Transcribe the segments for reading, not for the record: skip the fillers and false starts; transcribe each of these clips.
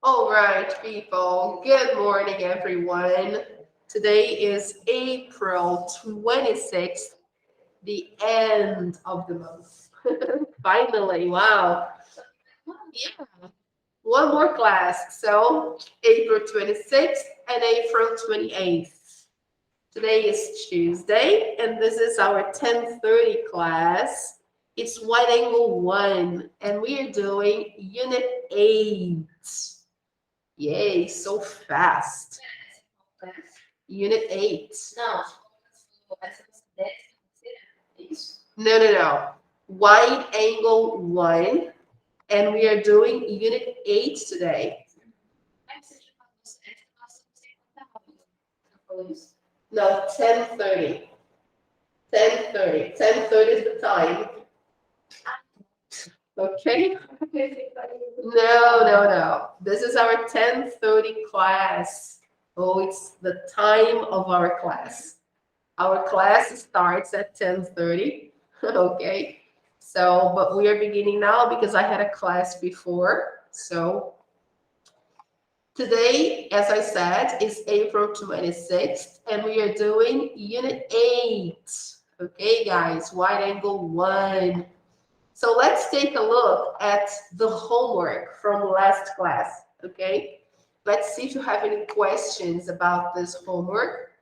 All right, people. Good morning, everyone. Today is April 26th, the end of the month. Finally, wow. Yeah, one more class. So, April 26th and April 28th. Today is Tuesday, and this is our 10:30 class. It's wide angle 1, and we are doing Unit 8. Yay, so fast. Unit 8. Não, essa é isso? No. Wide angle 1. And we are doing Unit 8 today. Aí você já falou certo, nossa, não sei quanto rápido. Você falou isso? No, 10:30. 10:30. 10:30 is the time. Okay? No. This is our 10:30 class. Oh, it's the time of our class. Our class starts at 10:30. Okay? So, but we are beginning now because I had a class before. So, today, as I said, is April 26th, and we are doing Unit 8. Okay, guys, wide angle 1. So let's take a look at the homework from last class, okay? Let's see if you have any questions about this homework.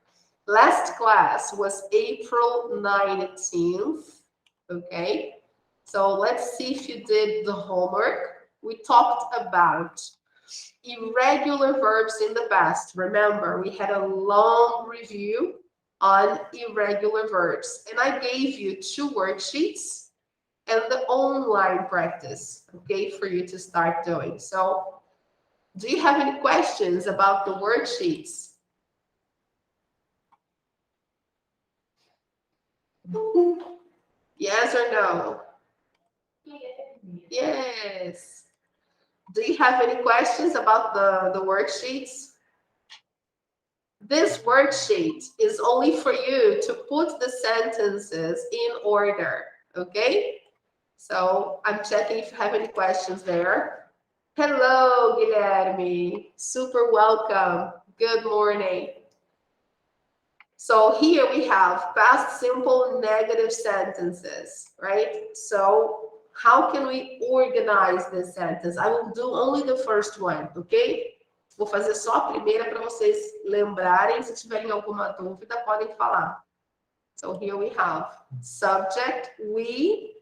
Last class was April 19th, okay? So let's see if you did the homework. We talked about irregular verbs in the past. Remember, we had a long review on irregular verbs, and I gave you 2 worksheets and the online practice, okay, for you to start doing. So, do you have any questions about the worksheets? Yes or no? Yes. Do you have any questions about the worksheets? This worksheet is only for you to put the sentences in order, okay? So I'm checking if you have any questions there. Hello, Guilherme. Super welcome. Good morning. So here we have past simple negative sentences, right? So how can we organize this sentence? I will do only the first one, okay? Vou fazer só a primeira para vocês lembrarem. Se tiverem alguma dúvida, podem falar. So here we have subject, we.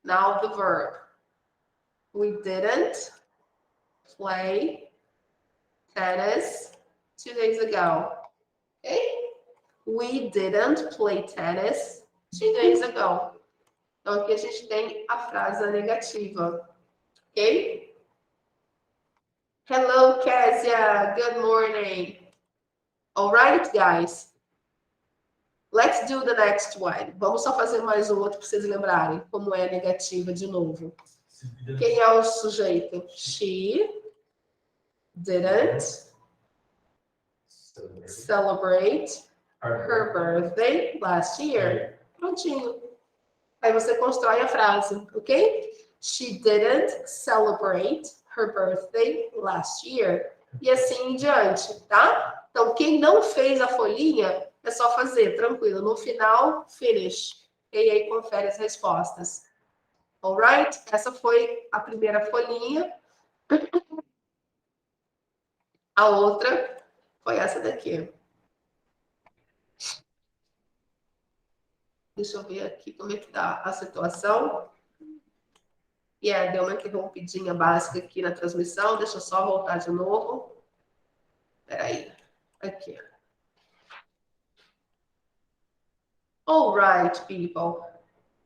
Now the verb. We didn't play tennis 2 days ago. Okay? We didn't play tennis 2 days ago. Então, aqui a gente tem a frase negativa. Ok? Hello, Kezia. Good morning. All right, guys. Let's do the next one. Vamos só fazer mais um outro para vocês lembrarem como é negativa de novo. Quem é o sujeito? She didn't celebrate her birthday last year. Prontinho. Aí você constrói a frase, ok? She didn't celebrate her birthday last year. E assim em diante, tá? Então, quem não fez a folhinha, é só fazer, tranquilo. No final, finish. E aí confere as respostas. Alright? Essa foi a primeira folhinha. A outra foi essa daqui. Deixa eu ver aqui como é que tá a situação. Deu uma interrompidinha básica aqui na transmissão. Deixa eu só voltar de novo. Peraí. Aqui. Alright, people.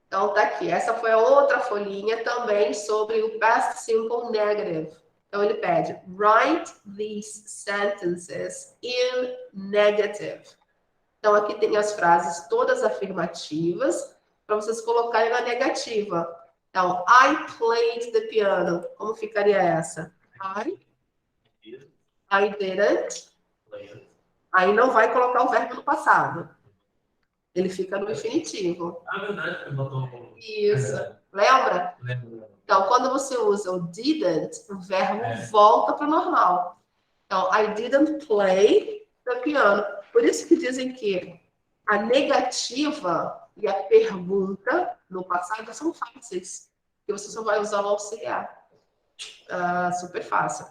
Então, tá aqui. Essa foi a outra folhinha também sobre o past simple negative. Então, ele pede, write these sentences in negative. Então, aqui tem as frases todas afirmativas para vocês colocarem na negativa. Então, I played the piano. Como ficaria essa? I didn't. Aí não vai colocar o verbo no passado. Ele fica no infinitivo. Ah, verdade, que botou. Isso. Lembra? Lembro. Então, Então, quando você usa o didn't, o verbo volta para o normal. Então, I didn't play the piano. Por isso que dizem que a negativa e a pergunta no passado são fáceis. E você só vai usar o auxiliar. Super fácil.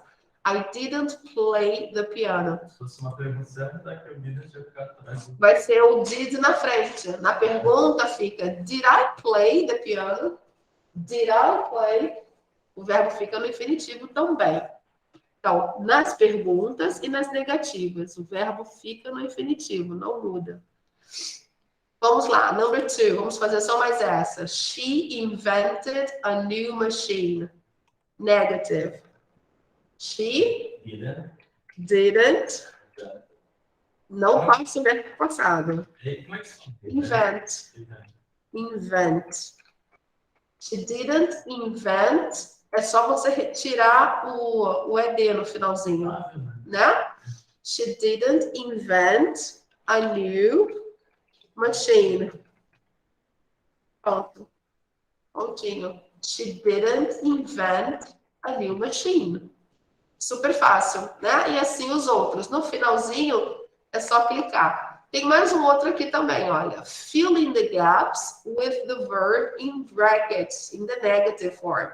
I didn't play the piano. Se fosse uma pergunta certa, que eu didn't ia ficar atrás. Vai ser o did na frente. Na pergunta fica did I play the piano? Did I play? O verbo fica no infinitivo também. Então, nas perguntas e nas negativas, o verbo fica no infinitivo, não muda. Vamos lá, number 2. Vamos fazer só mais essa. She invented a new machine. Negative. She didn't. Não passa o verbo passado. Invent. Invent. She didn't invent. É só você retirar o ED no finalzinho, né? She didn't invent a new machine. Pronto. Pontinho. She didn't invent a new machine. Super fácil, né? E assim os outros. No finalzinho, é só clicar. Tem mais um outro aqui também, olha. Fill in the gaps with the verb in brackets, in the negative form.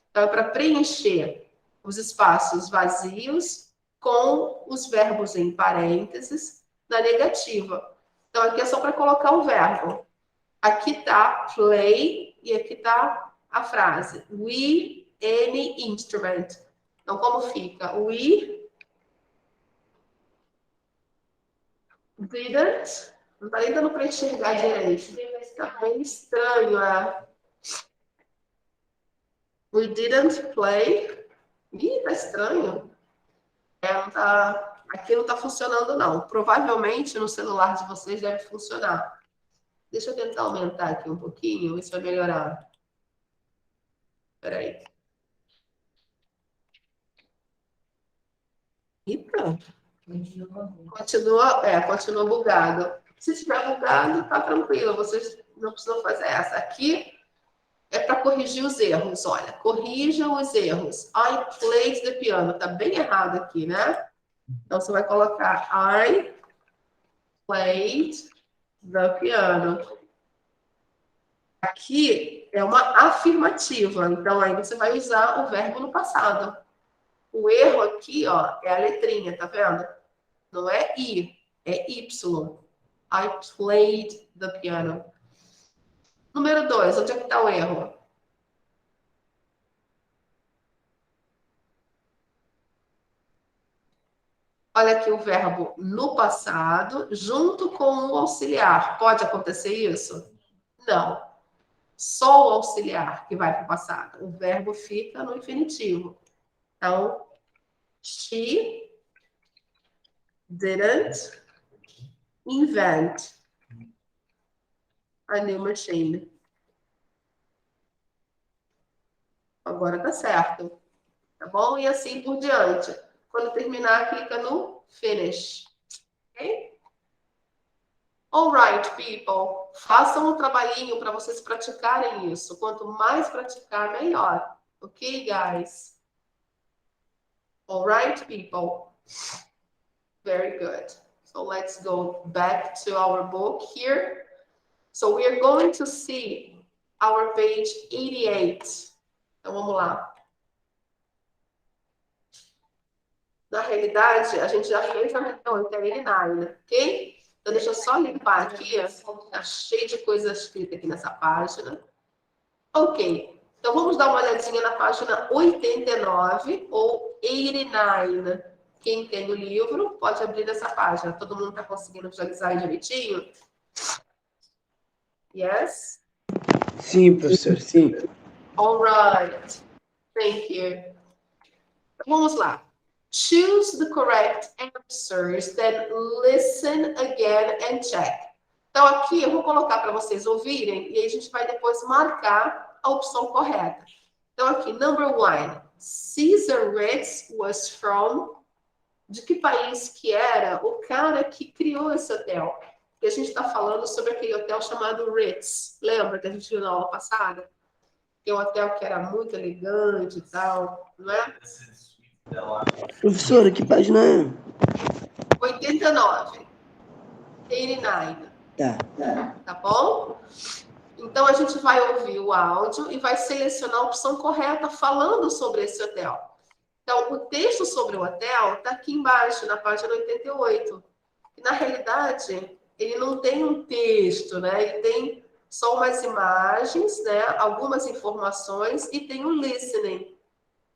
Então, é para preencher os espaços vazios com os verbos em parênteses na negativa. Então, aqui é só para colocar o verbo. Aqui está play e aqui está a frase. We, any instrument. Então, como fica? We didn't. Não está nem dando para enxergar direito. Está bem estranho. We didn't play. Ih, tá estranho. Aqui não tá funcionando, não. Provavelmente no celular de vocês deve funcionar. Deixa eu tentar aumentar aqui um pouquinho. Isso vai melhorar. Espera aí. Eita. Continua bugado. Se estiver bugado, tá tranquilo. Vocês não precisam fazer essa. Aqui é para corrigir os erros. Olha, corrijam os erros. I played the piano. Tá bem errado aqui, né? Então, você vai colocar I played the piano. Aqui é uma afirmativa. Então, aí você vai usar o verbo no passado. O erro aqui, ó, é a letrinha, tá vendo? Não é I, é Y. I played the piano. Número 2, onde é que está o erro? Olha aqui o verbo no passado, junto com o auxiliar. Pode acontecer isso? Não. Só o auxiliar que vai para o passado. O verbo fica no infinitivo. Então, she didn't invent a new machine. Agora tá certo. Tá bom? E assim por diante. Quando terminar, clica no finish. Ok? Alright, people. Façam um trabalhinho para vocês praticarem isso. Quanto mais praticar, melhor. Ok, guys? Alright, people. Very good. So let's go back to our book here. So we are going to see our page 88. Então, vamos lá. Na realidade, a gente já fez a reunião 89, ok? Então, deixa eu só limpar aqui. Tá cheio de coisa escrita aqui nessa página. Ok. Então, vamos dar uma olhadinha na página 89 ou 89. Quem tem o livro, pode abrir essa página. Todo mundo está conseguindo visualizar aí direitinho? Yes? Sim, professor, sim. All right. Thank you. Então, vamos lá. Choose the correct answers, then listen again and check. Então, aqui eu vou colocar para vocês ouvirem e aí a gente vai depois marcar a opção correta. Então, aqui, number 1. Caesar Ritz was from... De que país que era o cara que criou esse hotel? Porque a gente está falando sobre aquele hotel chamado Ritz. Lembra que a gente viu na aula passada? que é um hotel que era muito elegante e tal, não é? Professora, que página é? 89. 89, Tá. tá bom? Então, a gente vai ouvir o áudio e vai selecionar a opção correta falando sobre esse hotel. Então, o texto sobre o hotel está aqui embaixo, na página 88. E, na realidade, ele não tem um texto, né? Ele tem só umas imagens, né? Algumas informações e tem um listening.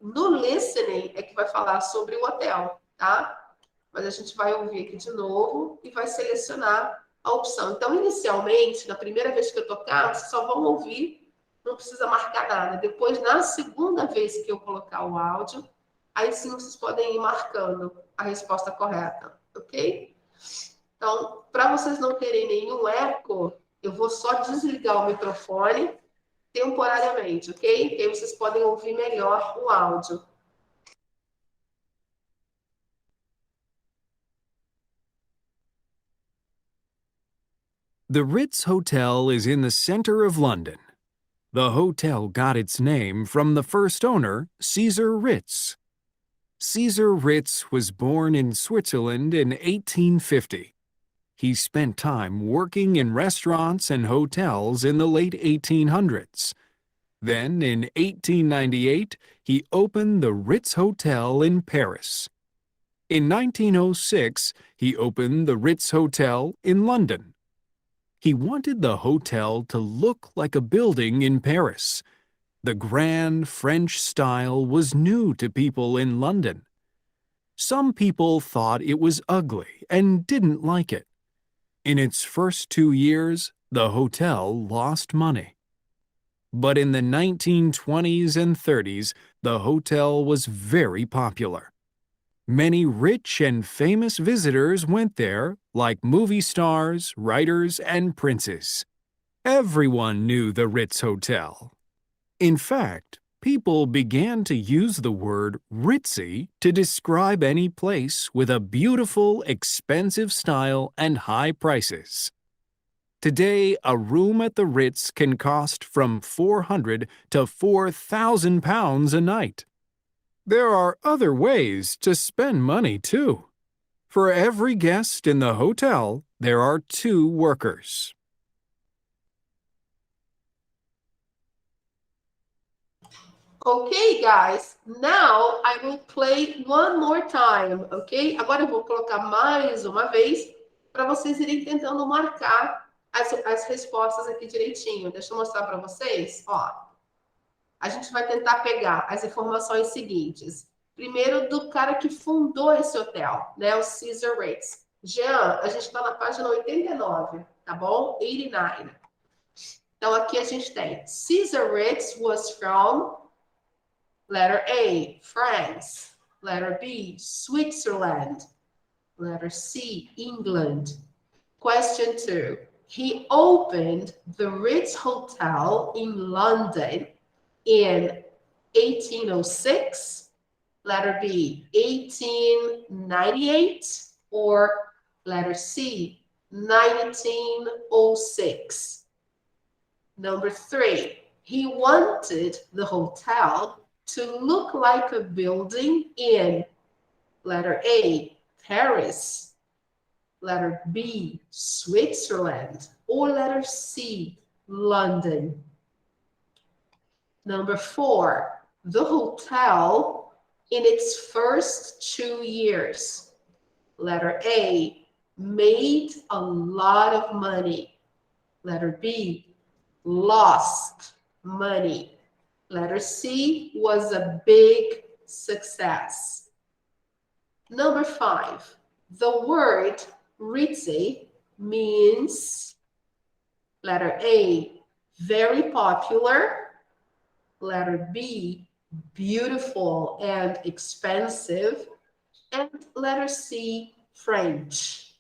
No listening é que vai falar sobre o hotel, tá? Mas a gente vai ouvir aqui de novo e vai selecionar a opção. Então, inicialmente, na primeira vez que eu tocar, vocês só vão ouvir, não precisa marcar nada. Depois, na segunda vez que eu colocar o áudio, aí sim vocês podem ir marcando a resposta correta, ok? Então, para vocês não terem nenhum eco, eu vou só desligar o microfone temporariamente, ok? Que aí vocês podem ouvir melhor o áudio. The Ritz Hotel is in the center of London. The hotel got its name from the first owner, Caesar Ritz. Caesar Ritz was born in Switzerland in 1850. He spent time working in restaurants and hotels in the late 1800s. Then, in 1898, he opened the Ritz Hotel in Paris. In 1906, he opened the Ritz Hotel in London. He wanted the hotel to look like a building in Paris. The grand French style was new to people in London. Some people thought it was ugly and didn't like it. In its first 2 years, the hotel lost money. But in the 1920s and 30s, the hotel was very popular. Many rich and famous visitors went there, like movie stars, writers, and princes. Everyone knew the Ritz Hotel. In fact, people began to use the word ritzy to describe any place with a beautiful, expensive style and high prices. Today, a room at the Ritz can cost from £400 to £4,000 a night. There are other ways to spend money, too. For every guest in the hotel, there are 2 workers. Ok, guys? Now I will play one more time, ok? Agora eu vou colocar mais uma vez para vocês irem tentando marcar as respostas aqui direitinho. Deixa eu mostrar para vocês. Ó, a gente vai tentar pegar as informações seguintes. Primeiro, do cara que fundou esse hotel, né? O Caesar Ritz. Jean, a gente está na página 89, tá bom? 89. Então, aqui a gente tem Caesar Ritz was from letter A, France. Letter B, Switzerland. Letter C, England. Question 2. He opened the Ritz Hotel in London in 1806, letter B, 1898, or letter C, 1906. Number 3, he wanted the hotel to look like a building in letter A, Paris, letter B, Switzerland, or letter C, London. Number 4, the hotel in its first 2 years. Letter A, made a lot of money. Letter B, lost money. Letter C, was a big success. Number 5, the word ritzy means letter A, very popular. Letter B, beautiful and expensive. And letter C, French.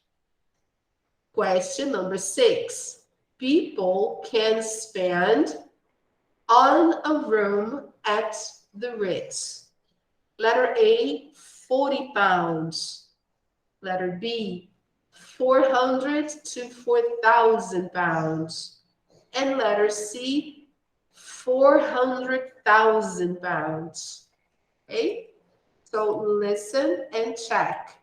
Question number 6. People can spend on a room at the Ritz. Letter A, £40. Letter B, £400 to £4,000. And letter C, 400,000 pounds. Okay? So listen and check.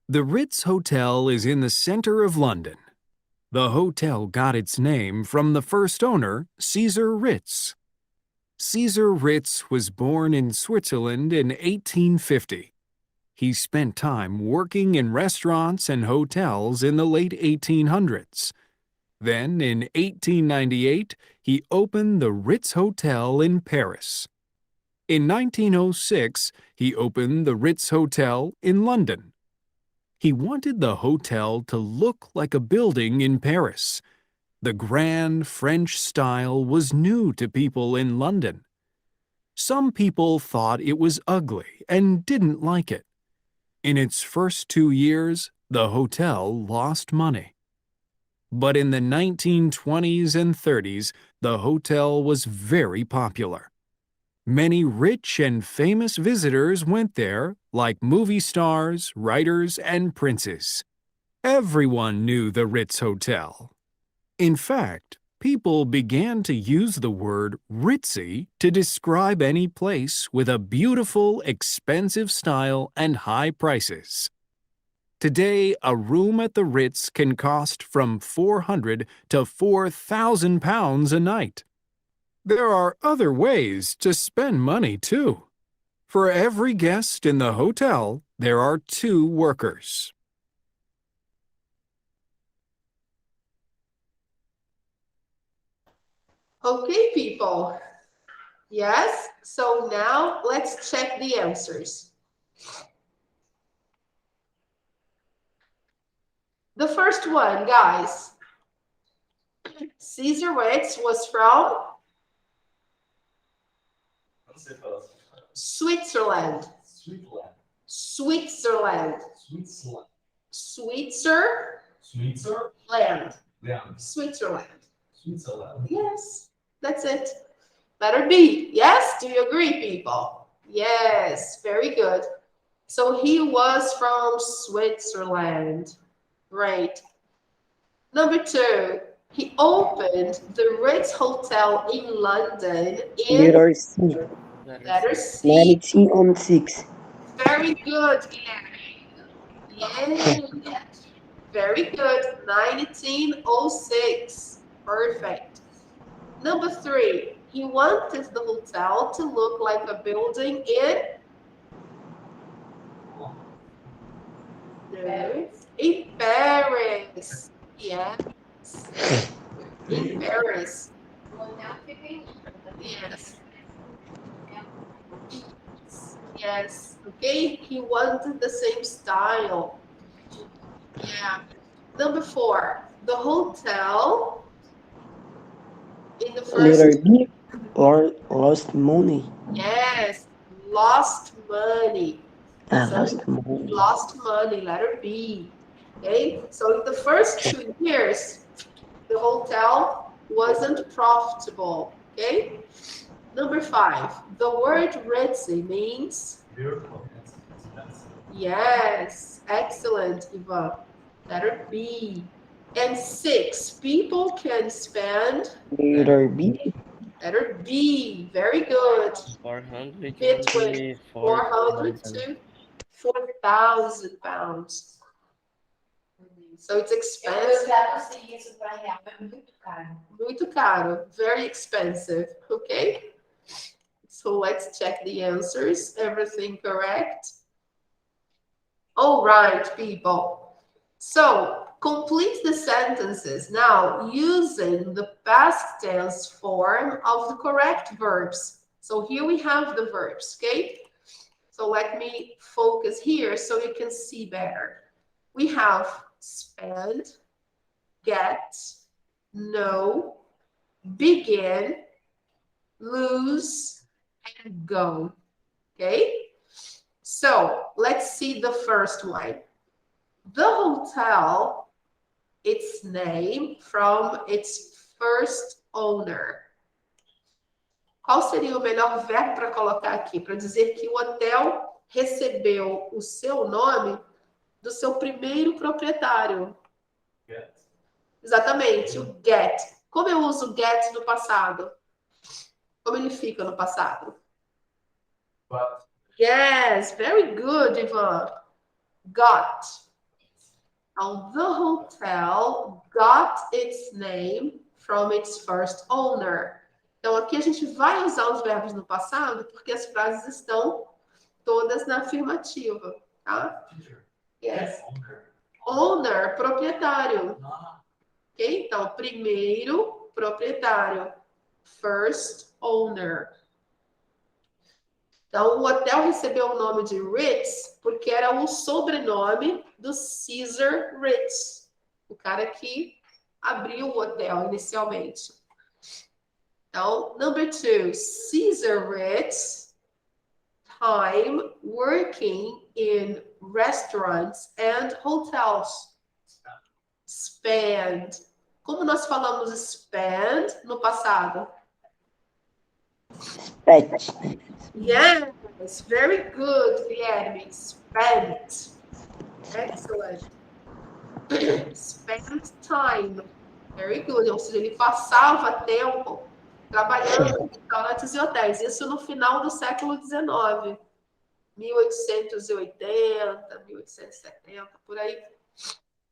The Ritz Hotel is in the center of London. The hotel got its name from the first owner, Caesar Ritz. Caesar Ritz was born in Switzerland in 1850. He spent time working in restaurants and hotels in the late 1800s. Then, in 1898, he opened the Ritz Hotel in Paris. In 1906, he opened the Ritz Hotel in London. He wanted the hotel to look like a building in Paris. The grand French style was new to people in London. Some people thought it was ugly and didn't like it. In its first 2 years, the hotel lost money. But in the 1920s and 30s, the hotel was very popular. Many rich and famous visitors went there, like movie stars, writers, and princes. Everyone knew the Ritz Hotel. In fact, people began to use the word ritzy to describe any place with a beautiful, expensive style and high prices. Today, a room at the Ritz can cost from £400 to £4,000 a night. There are other ways to spend money, too. For every guest in the hotel, there are 2 workers. Okay, people. Yes, so now let's check the answers. The first one, guys. Caesar Ritz was from Você fala Switzerland. Switzerland. Switzerland. Switzerland. Switzerland. Switzerland. Switzerland. Switzerland. Yes, that's it. Letter B. Yes, do you agree, people? Yes, very good. So he was from Switzerland. Great. Number 2, he opened the Ritz Hotel in London in Letter C. letter C. 1906. Very good, Guilherme. Yeah. Very good. 1906. Perfect. Number 3, he wanted the hotel to look like a building in in Paris. Yes. In Paris. Yes. Yes. Okay. He wanted the same style. Yeah. Number 4, the hotel in the Letter first. B. Or lost money. Yes. Lost money. Lost money. Lost money, letter B. Okay, so in the first 2 years, the hotel wasn't profitable. Okay, number 5, the word ritzy means Beautiful. Expensive. yes, excellent, Ivan. Letter B. And 6, people can spend Letter B. letter B. Very good. 400 Between 400 to 4,000 pounds. So it's expensive. traduzir isso para real, é muito caro. Muito caro. Very expensive. Okay? So let's check the answers. Everything correct? All right, people. So complete the sentences now using the past tense form of the correct verbs. So here we have the verbs, okay? So let me focus here so you can see better. We have spend, get, know, begin, lose, and go. Okay? So let's see the first one. The hotel, its name from its first owner. Qual seria o melhor verbo para colocar aqui? Para dizer que o hotel recebeu o seu nome do seu primeiro proprietário. Get. Exatamente, o get. Como eu uso get no passado? Como ele fica no passado? But. Yes, very good, Ivan. Got. Now, the hotel got its name from its first owner. Então, aqui a gente vai usar os verbos no passado porque as frases estão todas na afirmativa, tá? Teacher. Yes. Owner. Owner, proprietário. Ah. Ok? Então, primeiro proprietário. First owner. Então, o hotel recebeu o nome de Ritz porque era o sobrenome do Caesar Ritz, o cara que abriu o hotel inicialmente. Então, number 2, Caesar Ritz, time working in restaurants and hotels. Spend. Como nós falamos spend no passado? Spent. Yes, very good, Guilherme. Spent. Excellent. Spent time. Very good. Ou seja, ele passava tempo trabalhando em restaurantes e hotéis. Isso no final do século XIX. 1880, 1870, por aí.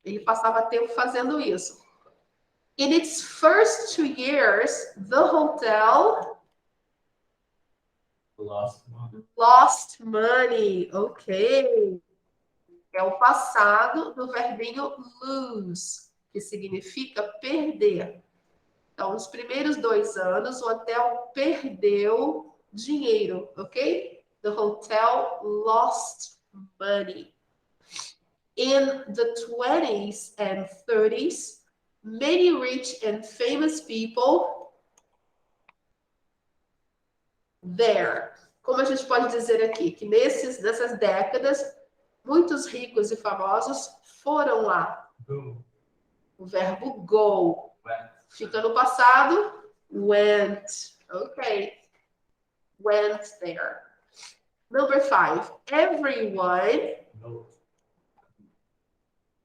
Ele passava tempo fazendo isso. In its first 2 years, the hotel lost money. Ok. É o passado do verbinho lose, que significa perder. Então, nos primeiros 2 anos, o hotel perdeu dinheiro, ok? The hotel lost money. In the 20s and 30s, many rich and famous people there. Como a gente pode dizer aqui? Que nessas décadas, muitos ricos e famosos foram lá. Go. O verbo go. Went. Fica no passado. Went. Ok. Went there. Number 5. Everyone. No.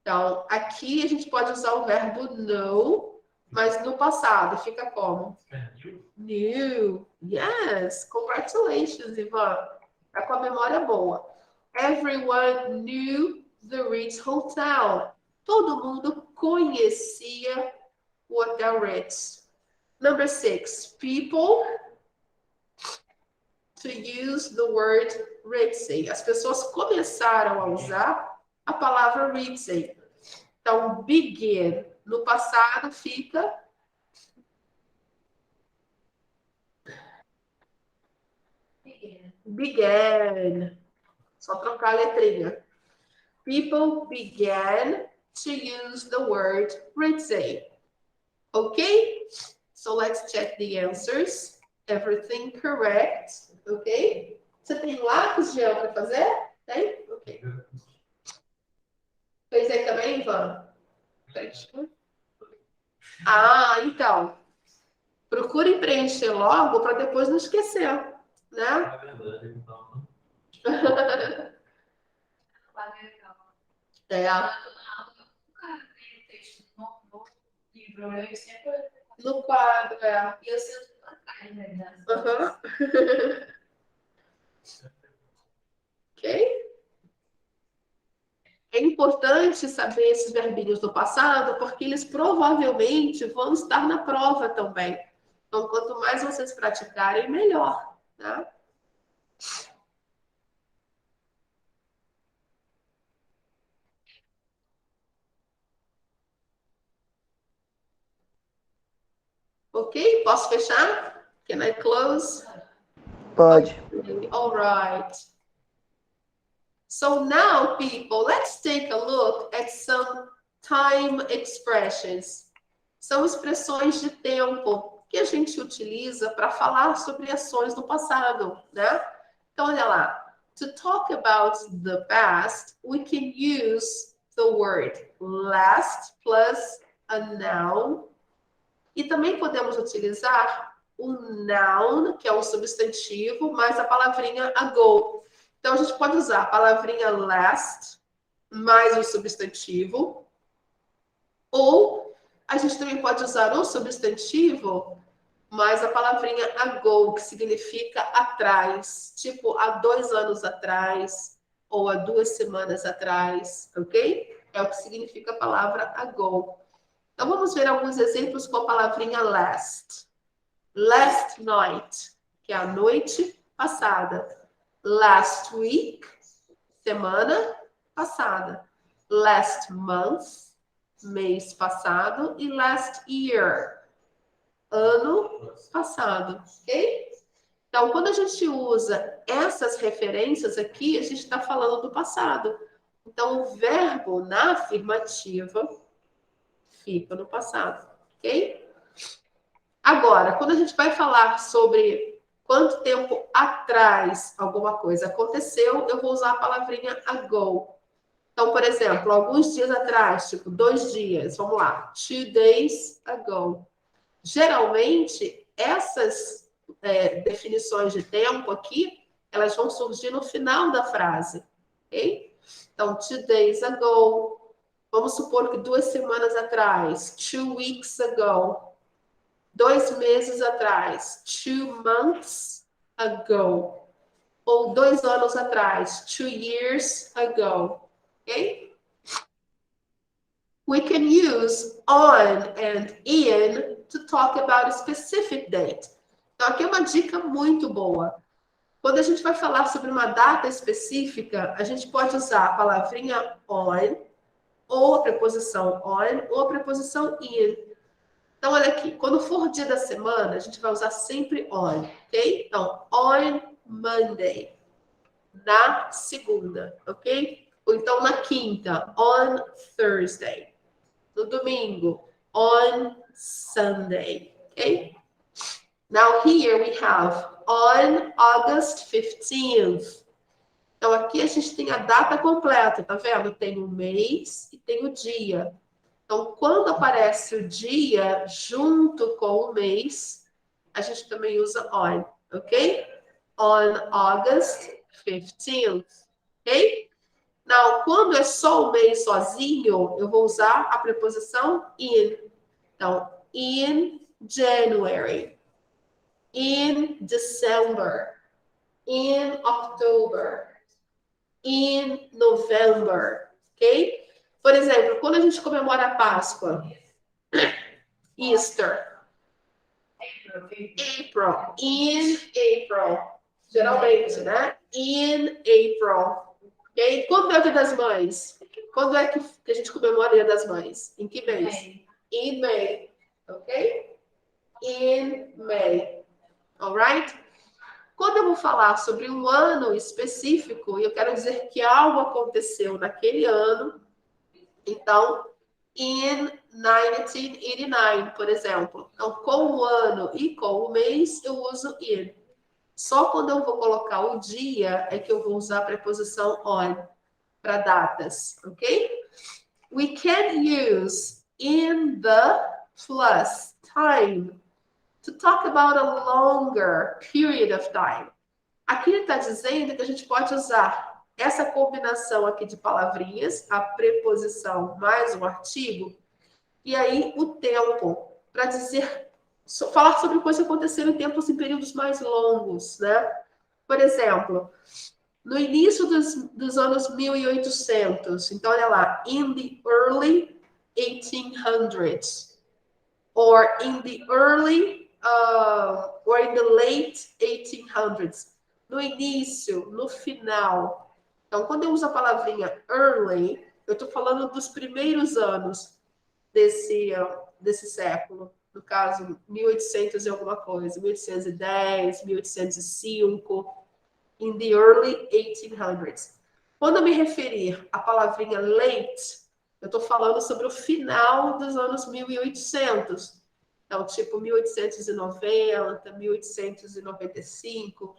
Então, aqui a gente pode usar o verbo know, mas no passado fica como? You. Knew. Yes. Congratulations, Ivan. Tá com a memória boa. Everyone knew the Ritz Hotel. Todo mundo conhecia o Hotel Ritz. Number 6. People to use the word Ritzy. As pessoas começaram a usar a palavra Ritzy. Então, begin. No passado fica began. Só trocar a letrinha. People began to use the word Ritzy. Okay? So let's check the answers. Everything correct. Ok? Você tem lápis, Jean, para fazer? Tem? Ok. Fez aí também, Ivan? Ah, então. Procurem preencher logo para depois não esquecer, né? É. No quadro, é. E eu sinto atrás, né? Uhum. Ok? É importante saber esses verbinhos do passado, porque eles provavelmente vão estar na prova também. Então, quanto mais vocês praticarem, melhor, tá? Ok? Posso fechar? Can I close? Pode. Okay, all right. So now, people, let's take a look at some time expressions. São expressões de tempo que a gente utiliza para falar sobre ações do passado, né? Então, olha lá. To talk about the past, we can use the word last plus a noun. E também podemos utilizar o noun, que é o substantivo, mais a palavrinha ago. Então, a gente pode usar a palavrinha last mais o substantivo. Ou a gente também pode usar o substantivo mais a palavrinha ago, que significa atrás. Tipo, há 2 anos atrás, ou há 2 semanas atrás, ok? É o que significa a palavra ago. Então, vamos ver alguns exemplos com a palavrinha last. Last night, que é a noite passada. Last week, semana passada. Last month, mês passado. E last year, ano passado, ok? Então, quando a gente usa essas referências aqui, a gente está falando do passado. Então, o verbo na afirmativa fica no passado, ok? Agora, quando a gente vai falar sobre quanto tempo atrás alguma coisa aconteceu, eu vou usar a palavrinha ago. Então, por exemplo, alguns dias atrás, tipo 2 dias, vamos lá, 2 days ago. Geralmente, essas definições de tempo aqui, elas vão surgir no final da frase, ok? Então, 2 days ago. Vamos supor que 2 semanas atrás, 2 weeks ago. 2 meses atrás, 2 months ago. Ou 2 anos atrás, 2 years ago. Ok? We can use on and in to talk about a specific date. Então, aqui é uma dica muito boa. Quando a gente vai falar sobre uma data específica, a gente pode usar a palavrinha on, ou a preposição on, ou a preposição in. Então, olha aqui, quando for dia da semana, a gente vai usar sempre on, ok? Então, on Monday, na segunda, ok? Ou então na quinta, on Thursday. No domingo, on Sunday, ok? Now here we have on August 15th. Então aqui a gente tem a data completa, tá vendo? Tem o mês e tem o dia. Então quando aparece o dia junto com o mês, a gente também usa on, ok? On August 15th, ok? Now, quando é só o mês sozinho, eu vou usar a preposição in. Então, in January, in December, in October, in November, ok? Por exemplo, quando a gente comemora a Páscoa, Easter, April, in April, geralmente, né? In April. Ok? Quando é o Dia das Mães? Quando é que a gente comemora o Dia das Mães? Em que mês? In May. Ok? In May. Alright? Quando eu vou falar sobre um ano específico, e eu quero dizer que algo aconteceu naquele ano, então, in 1989, por exemplo. Então, com o ano e com o mês, eu uso in. Só quando eu vou colocar o dia é que eu vou usar a preposição on para datas, ok? We can use in the plus time to talk about a longer period of time. Aqui ele está dizendo que a gente pode usar essa combinação aqui de palavrinhas, a preposição mais um artigo, e aí o tempo, para dizer, falar sobre coisas que aconteceram em tempos em períodos mais longos, né? Por exemplo, no início dos anos 1800, então olha lá, in the early 1800s, or in the early, or in the late 1800s, no início, no final. Então, quando eu uso a palavrinha early, eu estou falando dos primeiros anos desse século. No caso, 1800 e alguma coisa, 1810, 1805, in the early 1800s. Quando eu me referir à palavrinha late, eu estou falando sobre o final dos anos 1800. Então, tipo 1890, 1895.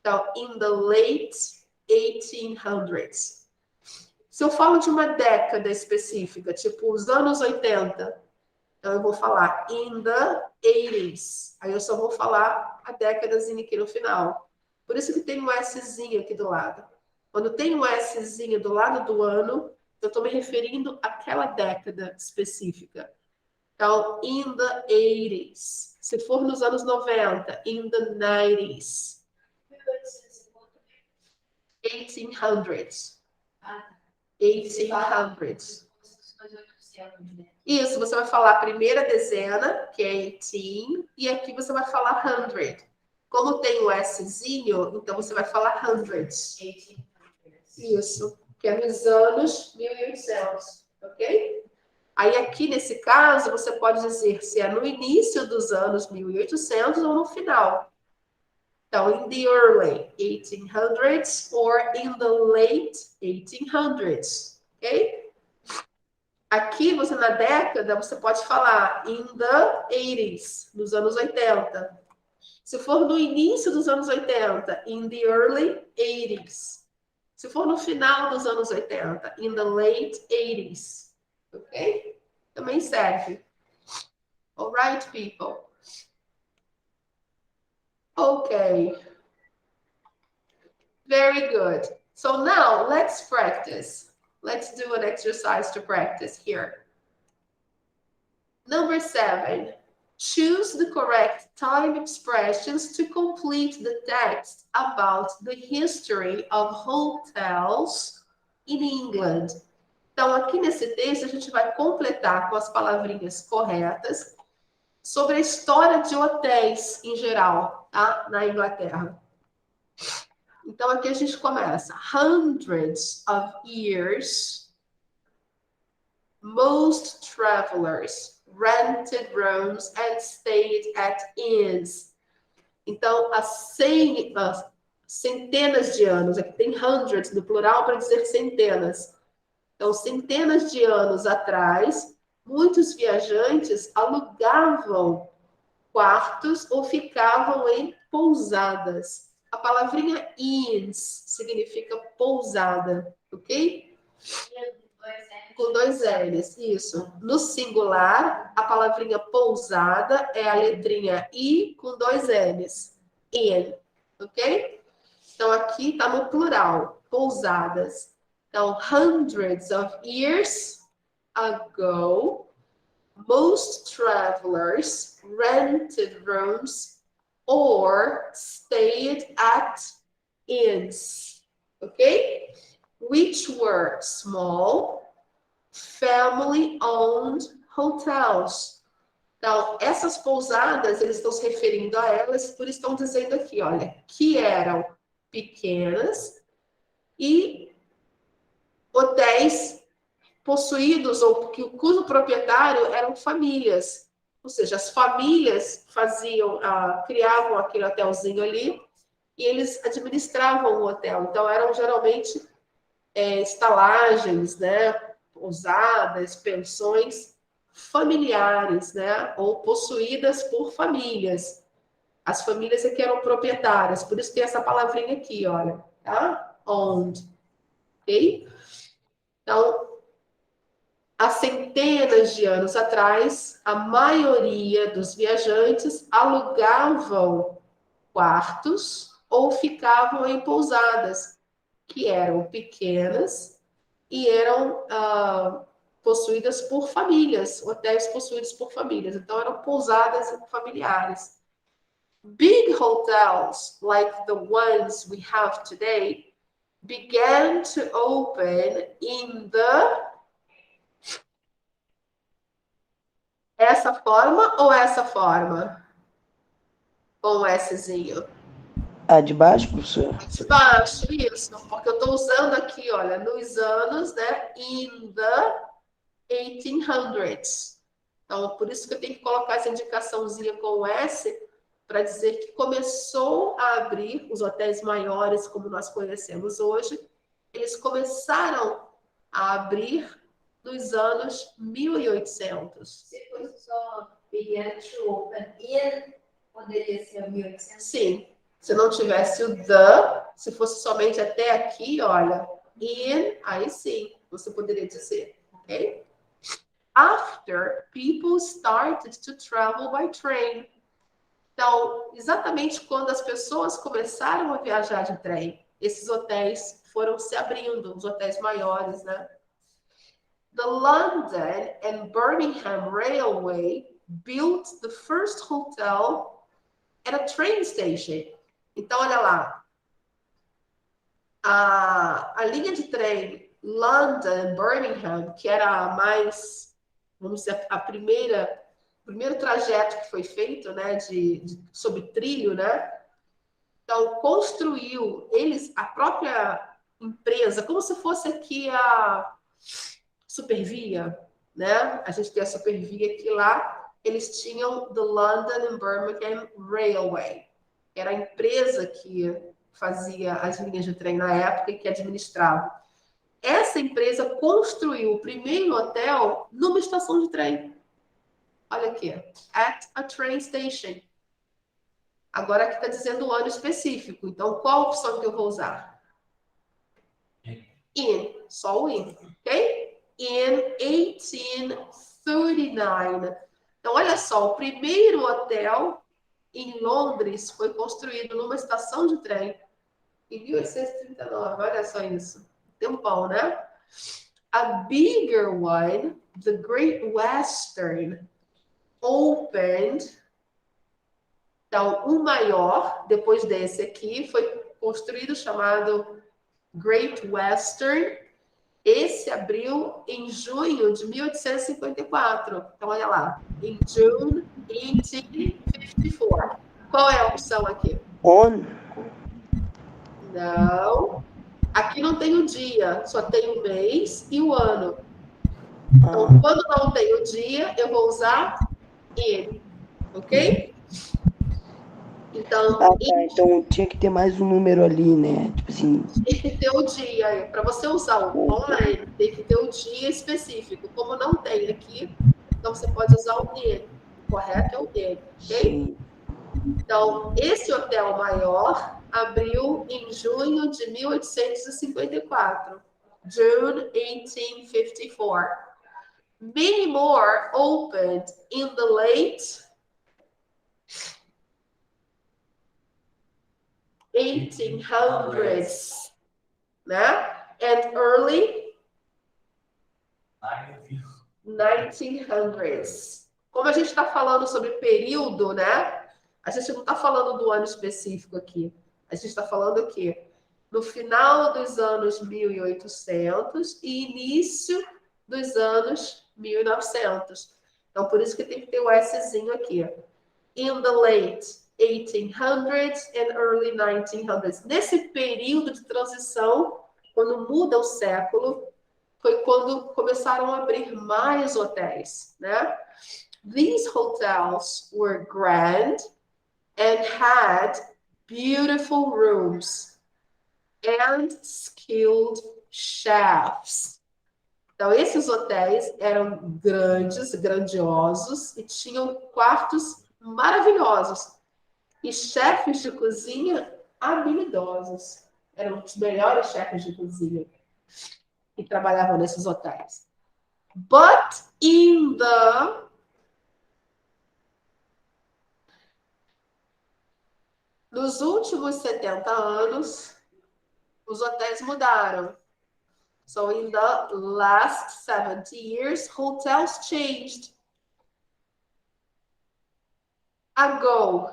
Então, in the late 1800s. Se eu falo de uma década específica, tipo os anos 80, então eu vou falar in the 80s. Aí eu só vou falar a décadazinha aqui no final. Por isso que tem um Szinho aqui do lado. Quando tem um Szinho do lado do ano, eu estou me referindo àquela década específica. Então, in the 80s. Se for nos anos 90, in the 90s. 1800s. Ah, tá. 1800s. Os 800, né? Isso, você vai falar a primeira dezena, que é 18, e aqui você vai falar 100. Como tem o Szinho, então você vai falar hundreds. 1800. Isso, que é nos anos 1800, ok? Aí aqui, nesse caso, você pode dizer se é no início dos anos 1800 ou no final. Então, in the early 1800s or in the late 1800s, ok? Aqui, você na década, você pode falar in the 80s, nos anos 80. Se for no início dos anos 80, in the early 80s. Se for no final dos anos 80, in the late 80s. Ok? Também serve. Alright, people? Okay. Very good. So now, let's practice. Let's do an exercise to practice here. Number 7. Choose the correct time expressions to complete the text about the history of hotels in England. Então, aqui nesse texto, a gente vai completar com as palavrinhas corretas sobre a história de hotéis em geral, tá? Na Inglaterra. Então, aqui a gente começa. Hundreds of years, most travelers rented rooms and stayed at inns. Então, as centenas de anos, aqui tem hundreds no plural para dizer centenas. Então, centenas de anos atrás, muitos viajantes alugavam quartos ou ficavam em pousadas. A palavrinha inns significa pousada, ok? Com dois L's, isso. No singular, a palavrinha pousada é a letrinha I com dois L's. In, ok? Então, aqui está no plural, pousadas. Então, hundreds of years ago, most travelers rented rooms or stayed at inns, okay? Which were small, family-owned hotels. Então, essas pousadas, eles estão se referindo a elas, por isso estão dizendo aqui, olha, que eram pequenas e hotéis possuídos ou cujo proprietário eram famílias. Ou seja, as famílias criavam aquele hotelzinho ali e eles administravam o hotel. Então, eram geralmente estalagens, né? Pousadas, pensões familiares, né? Ou possuídas por famílias. As famílias é que eram proprietárias. Por isso tem essa palavrinha aqui, olha. Tá? Owned. Ok? Então, há centenas de anos atrás, a maioria dos viajantes alugavam quartos ou ficavam em pousadas, que eram pequenas e eram possuídas por famílias, hotéis possuídos por famílias. Então, eram pousadas familiares. Big hotels, like the ones we have today, began to open in essa forma ou essa forma? Com o Szinho. A de baixo, professor? De baixo, isso. Porque eu estou usando aqui, olha, nos anos, né? In the 1800s. Então, por isso que eu tenho que colocar essa indicaçãozinha com o S para dizer que começou a abrir os hotéis maiores, como nós conhecemos hoje. Eles começaram a abrir nos anos 1800. Se fosse só began to open in, poderia ser 1800? Sim. Se não tivesse o the, se fosse somente até aqui, olha, in, aí sim, você poderia dizer, ok? After, people started to travel by train. Então, exatamente quando as pessoas começaram a viajar de trem, esses hotéis foram se abrindo, os hotéis maiores, né? The London and Birmingham Railway built the first hotel at a train station. Então, olha lá. A linha de trem London, Birmingham, que era a mais, vamos dizer, o primeiro trajeto que foi feito, né, sobre trilho, né? Então, construiu a própria empresa, como se fosse aqui a Supervia, né? A gente tem a Supervia aqui lá, eles tinham the London and Birmingham Railway. Era a empresa que fazia as linhas de trem na época e que administrava. Essa empresa construiu o primeiro hotel numa estação de trem. Olha aqui, at a train station. Agora aqui está dizendo o ano específico. Então, qual a opção que eu vou usar? In, só o in, ok? In 1839. Então, olha só, o primeiro hotel em Londres foi construído numa estação de trem em 1839. Olha só isso. Tempão, né? A bigger one, the Great Western, opened. Então, o maior, depois desse aqui, foi construído chamado Great Western. Esse abriu em junho de 1854. Então, olha lá. Em June 1854. Qual é a opção aqui? On? Não. Aqui não tem o dia, só tem o mês e o ano. Então, quando não tem o dia, eu vou usar in. Ok? Então, Tá. Então tinha que ter mais um número ali, né? Tipo assim. tem que ter o dia. Para você usar o online, tem que ter o dia específico. Como não tem aqui, então você pode usar o in. O correto é o in, ok? Sim. Então, esse hotel maior abriu em junho de 1854. June 1854. Many more opened in the late 1800s, né? And early 1900s. Como a gente está falando sobre período, né? A gente não está falando do ano específico aqui. A gente está falando aqui no final dos anos 1800 e início dos anos 1900. Então, por isso que tem que ter o Szinho aqui. In the late 1800s and early 1900s. Nesse período de transição, quando muda o século, foi quando começaram a abrir mais hotéis, né? These hotels were grand and had beautiful rooms and skilled chefs. Então, esses hotéis eram grandes, grandiosos e tinham quartos maravilhosos. E chefes de cozinha habilidosos. Eram os melhores chefes de cozinha que trabalhavam nesses hotéis. But nos últimos 70 anos, os hotéis mudaram. So in the last 70 years, hotels changed. Ago,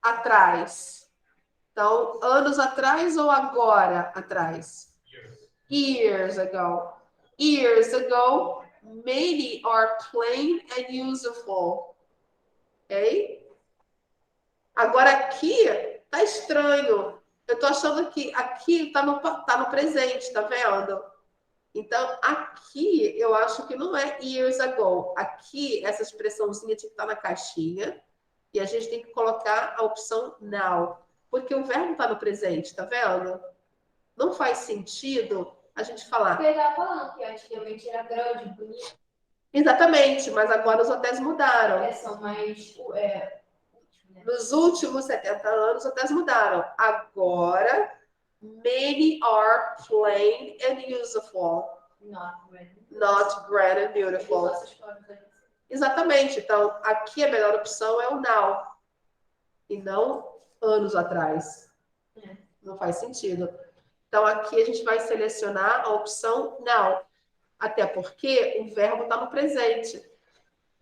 atrás. Então, anos atrás ou agora atrás? Years ago. Years ago, many are plain and useful. Ok? Agora aqui tá estranho. Eu tô achando que aqui tá no presente, tá vendo? Então, aqui eu acho que não é years ago. Aqui, essa expressãozinha tinha que estar na caixinha. E a gente tem que colocar a opção now. Porque o verbo está no presente, tá vendo? Não faz sentido a gente falar. Porque ele estava falando que antigamente era grande, bonito. Exatamente, mas agora os hotéis mudaram. São mais... Nos últimos 70 anos, os hotéis mudaram. Agora, many are plain and useful. Not grand and beautiful. Exatamente. Então, aqui a melhor opção é o now. E não anos atrás. Não faz sentido. Então, aqui a gente vai selecionar a opção now. Até porque o verbo está no presente.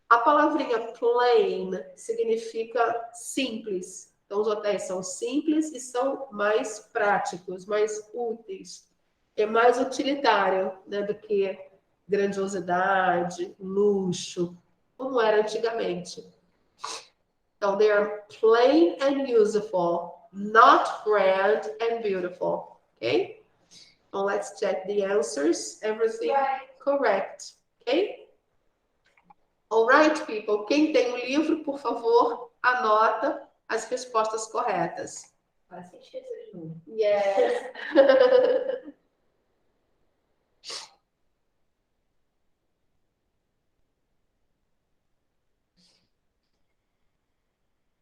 A palavrinha plain significa simples. Então, os hotéis são simples e são mais práticos, mais úteis. É mais utilitário, né, do que grandiosidade, luxo, como era antigamente. Então, they are plain and useful, not grand and beautiful. Okay? Então, let's check the answers. Everything correct. Okay? All right, people. Quem tem o livro, por favor, anota as respostas corretas. Quase esqueci de novo. Yes.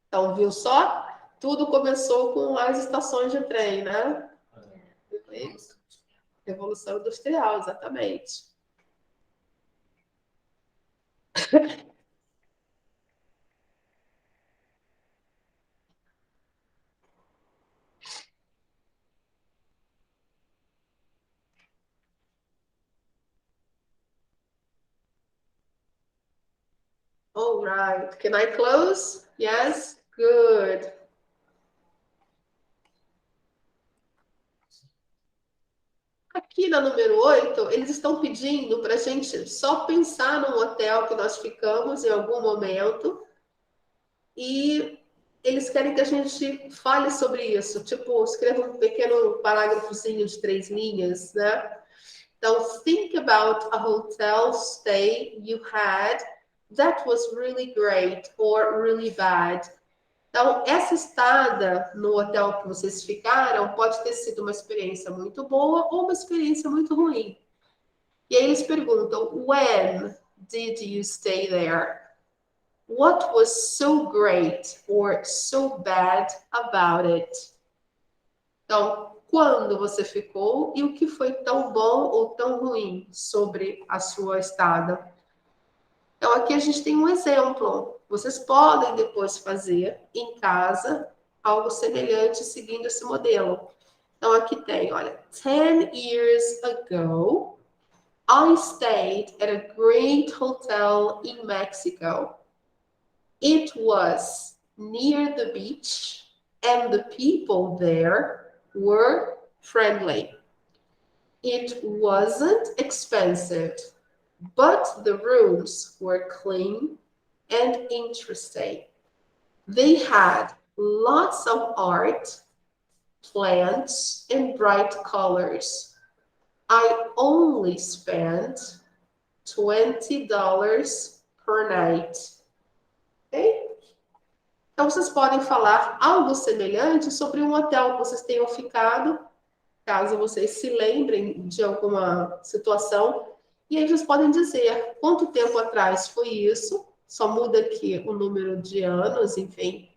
Então, viu só? Tudo começou com as estações de trem, né? Revolução Industrial, exatamente. All right. Can I close? Yes? Good. Aqui na número 8, eles estão pedindo para a gente só pensar num hotel que nós ficamos em algum momento e eles querem que a gente fale sobre isso. Tipo, escreva um pequeno parágrafozinho de 3 linhas, né? Então, think about a hotel stay you had that was really great or really bad. Então, essa estada no hotel que vocês ficaram pode ter sido uma experiência muito boa ou uma experiência muito ruim. E aí eles perguntam, when did you stay there? What was so great or so bad about it? Então, quando você ficou e o que foi tão bom ou tão ruim sobre a sua estada? Então, aqui a gente tem um exemplo. Vocês podem depois fazer em casa algo semelhante seguindo esse modelo. Então, aqui tem, olha, 10 years ago, I stayed at a great hotel in Mexico. It was near the beach and the people there were friendly. It wasn't expensive, but the rooms were clean and interesting. They had lots of art, plants, and bright colors. I only spent $20 per night. Ok? Então, vocês podem falar algo semelhante sobre um hotel que vocês tenham ficado, caso vocês se lembrem de alguma situação. E aí vocês podem dizer quanto tempo atrás foi isso, só muda aqui o número de anos, enfim.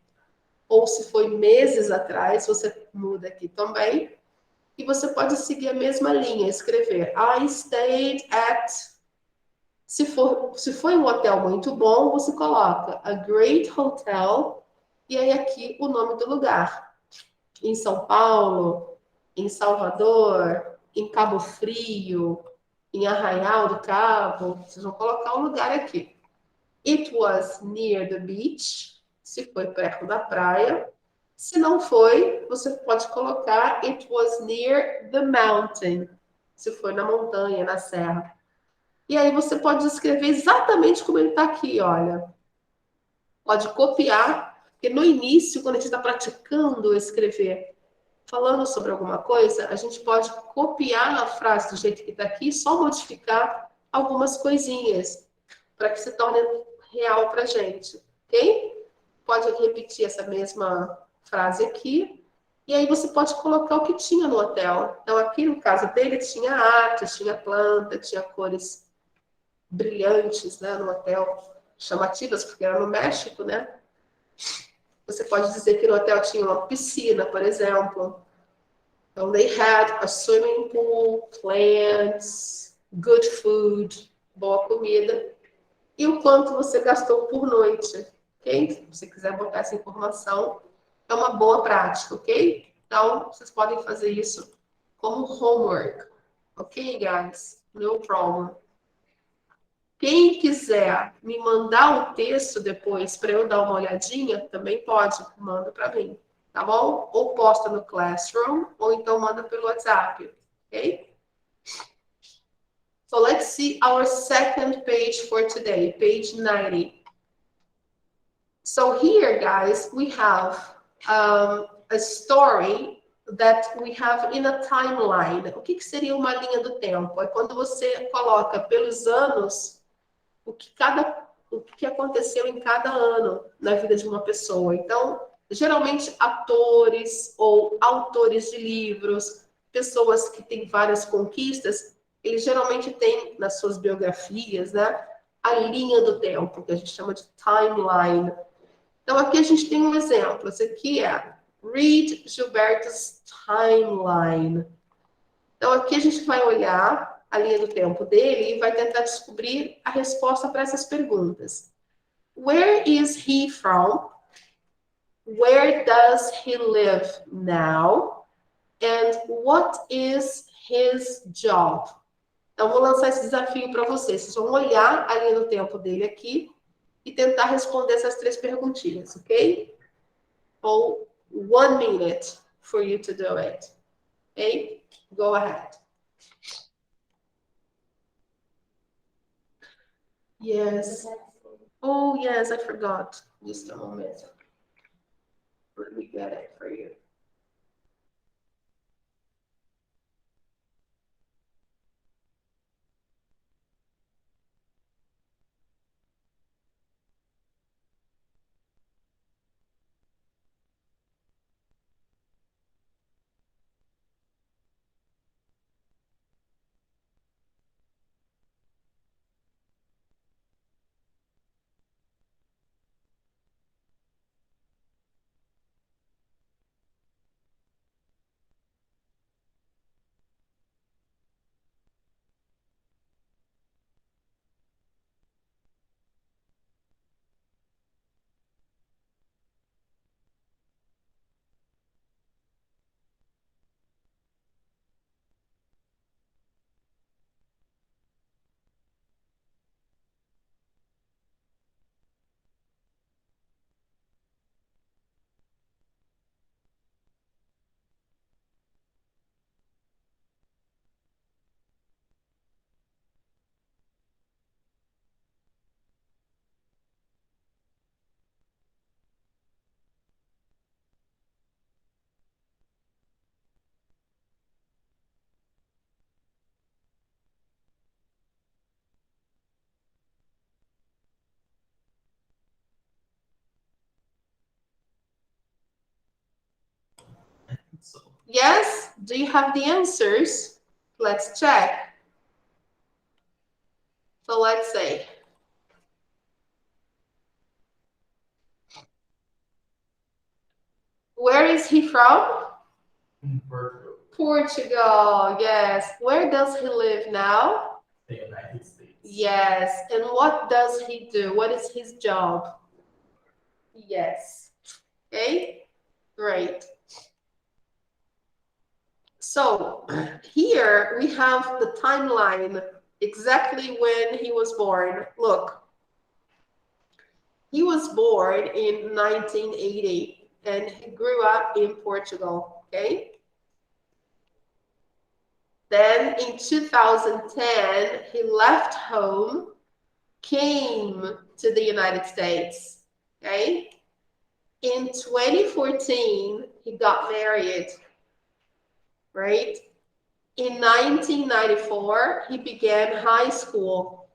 Ou se foi meses atrás, você muda aqui também. E você pode seguir a mesma linha, escrever I stayed at... Se foi um hotel muito bom, você coloca a great hotel e aí aqui o nome do lugar. Em São Paulo, em Salvador, em Cabo Frio, em Arraial do Cabo, vocês vão colocar um lugar aqui. It was near the beach, se foi perto da praia. Se não foi, você pode colocar it was near the mountain, se foi na montanha, na serra. E aí você pode escrever exatamente como ele está aqui, olha. Pode copiar, porque no início, quando a gente está praticando escrever, falando sobre alguma coisa, a gente pode copiar a frase do jeito que está aqui, só modificar algumas coisinhas, para que se torne real para a gente, ok? Pode repetir essa mesma frase aqui, e aí você pode colocar o que tinha no hotel. Então, aqui no caso dele, tinha arte, tinha planta, tinha cores brilhantes, né, no hotel, chamativas, porque era no México, né? Você pode dizer que no hotel tinha uma piscina, por exemplo. Então, they had a swimming pool, plants, good food, boa comida. E o quanto você gastou por noite, ok? Se você quiser botar essa informação, é uma boa prática, ok? Então, vocês podem fazer isso como homework. Ok, guys? No problem. Quem quiser me mandar o texto depois para eu dar uma olhadinha, também pode, manda para mim, tá bom? Ou posta no Classroom, ou então manda pelo WhatsApp, okay? So let's see our second page for today, page 90. So here, guys, we have a story that we have in a timeline. O que seria uma linha do tempo? É quando você coloca pelos anos o que aconteceu em cada ano na vida de uma pessoa. Então, geralmente atores ou autores de livros, pessoas que têm várias conquistas, eles geralmente têm nas suas biografias, né, a linha do tempo, que a gente chama de timeline. Então, aqui a gente tem um exemplo. Esse aqui é Read Gilberto's Timeline. Então, aqui a gente vai olhar a linha do tempo dele e vai tentar descobrir a resposta para essas perguntas. Where is he from? Where does he live now? And what is his job? Então, vou lançar esse desafio para vocês. Vocês vão olhar a linha do tempo dele aqui e tentar responder essas 3 perguntinhas, ok? Ou 1 minute for you to do it. Okay? Go ahead. Yes. Oh, yes, I forgot. Just a moment. Let me get it for you. So, Yes? Do you have the answers? Let's check. So let's say, where is he from? in Portugal, Portugal, yes. Where does he live now? the United States. Yes. And what does he do? What is his job? Yes. Okay, great. So here we have the timeline, exactly when he was born. Look, he was born in 1980 and he grew up in Portugal, okay? Then in 2010, he left home, came to the United States, okay? In 2014, he got married, right? In 1994, he began high school.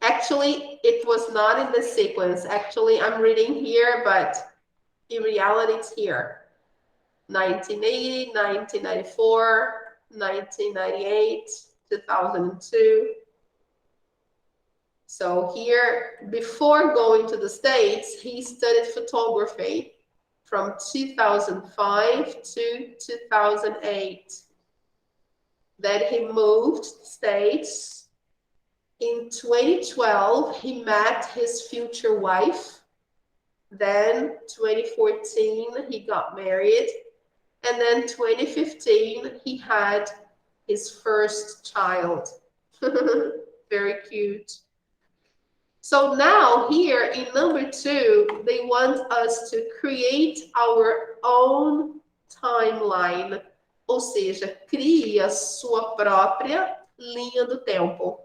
Actually, it was not in the sequence. Actually, I'm reading here, but in reality, it's here. 1980, 1994, 1998, 2002. So here, before going to the States, he studied photography from 2005 to 2008. Then he moved to the States. In 2012, he met his future wife. Then 2014, he got married. And then 2015, he had his first child. Very cute. So now here in number 2, they want us to create our own timeline. Ou seja, crie a sua própria linha do tempo.